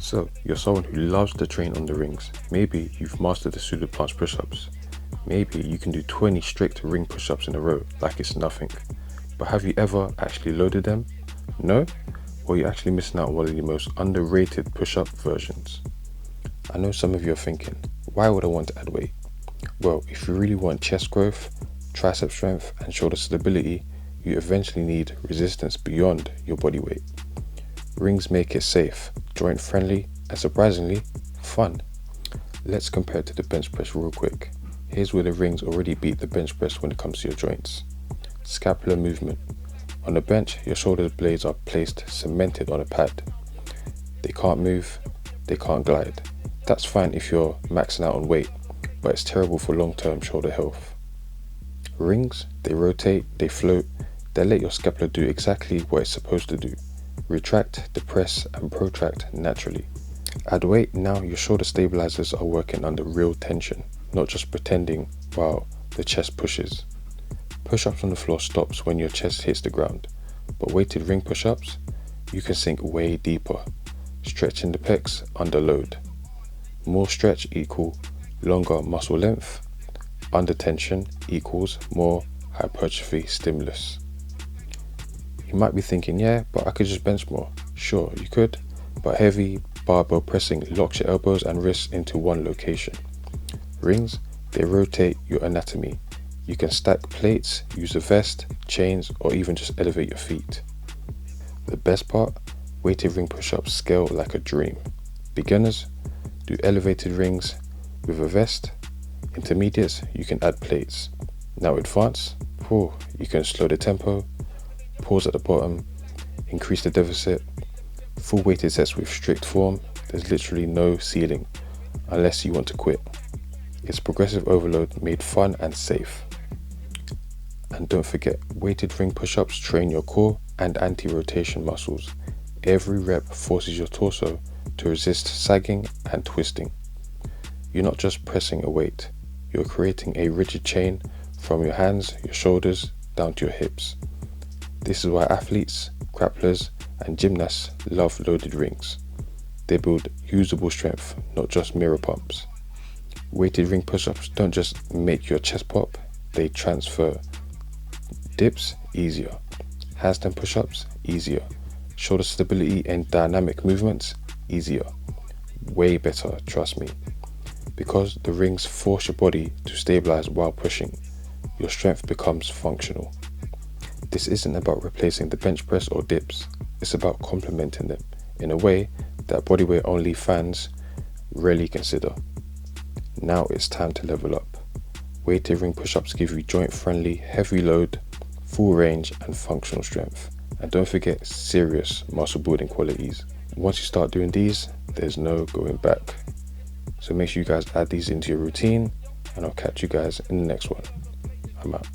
So, you're someone who loves to train on the rings. Maybe you've mastered the pseudo planche push-ups. Maybe you can do 20 strict ring push-ups in a row like it's nothing. But have you ever actually loaded them? No? Well, you're actually missing out on one of the most underrated push-up versions. I know some of you are thinking, why would I want to add weight? Well, if you really want chest growth, tricep strength, and shoulder stability, you eventually need resistance beyond your body weight. Rings make it safe, joint friendly, and surprisingly, fun. Let's compare it to the bench press real quick. Here's where the rings already beat the bench press when it comes to your joints. Scapular movement. On the bench, your shoulder blades are placed cemented on a pad. They can't move, they can't glide. That's fine if you're maxing out on weight, but it's terrible for long-term shoulder health. Rings, they rotate, they float, they let your scapula do exactly what it's supposed to do. Retract, depress, and protract naturally. Add weight, now your shoulder stabilizers are working under real tension, not just pretending while the chest pushes. Push-ups on the floor stops when your chest hits the ground, but weighted ring push-ups, you can sink way deeper, stretching the pecs under load. More stretch equal longer muscle length, under tension equals more hypertrophy stimulus. You might be thinking, yeah, but I could just bench more. Sure, you could, but heavy barbell pressing locks your elbows and wrists into one location. Rings, they rotate your anatomy. You can stack plates, use a vest, chains, or even just elevate your feet. The best part, weighted ring push-ups scale like a dream. Beginners, do elevated rings with a vest. Intermediates, you can add plates. Now advanced, you can slow the tempo, pause at the bottom, increase the deficit. Full weighted sets with strict form, there's literally no ceiling, unless you want to quit. It's progressive overload made fun and safe. And don't forget, weighted ring push-ups train your core and anti-rotation muscles. Every rep forces your torso to resist sagging and twisting. You're not just pressing a weight, you're creating a rigid chain from your hands, your shoulders, down to your hips. This is why athletes, grapplers, and gymnasts love loaded rings. They build usable strength, not just mirror pumps. Weighted ring push-ups don't just make your chest pop, they transfer. Dips, easier. Handstand push-ups, easier. Shoulder stability and dynamic movements, easier. Way better, trust me. Because the rings force your body to stabilize while pushing, your strength becomes functional. This isn't about replacing the bench press or dips, it's about complementing them in a way that bodyweight only fans rarely consider. Now it's time to level up. Weighted ring push-ups give you joint-friendly, heavy load, full range and functional strength. And don't forget serious muscle building qualities. Once you start doing these, there's no going back. So make sure you guys add these into your routine, and I'll catch you guys in the next one. I'm out.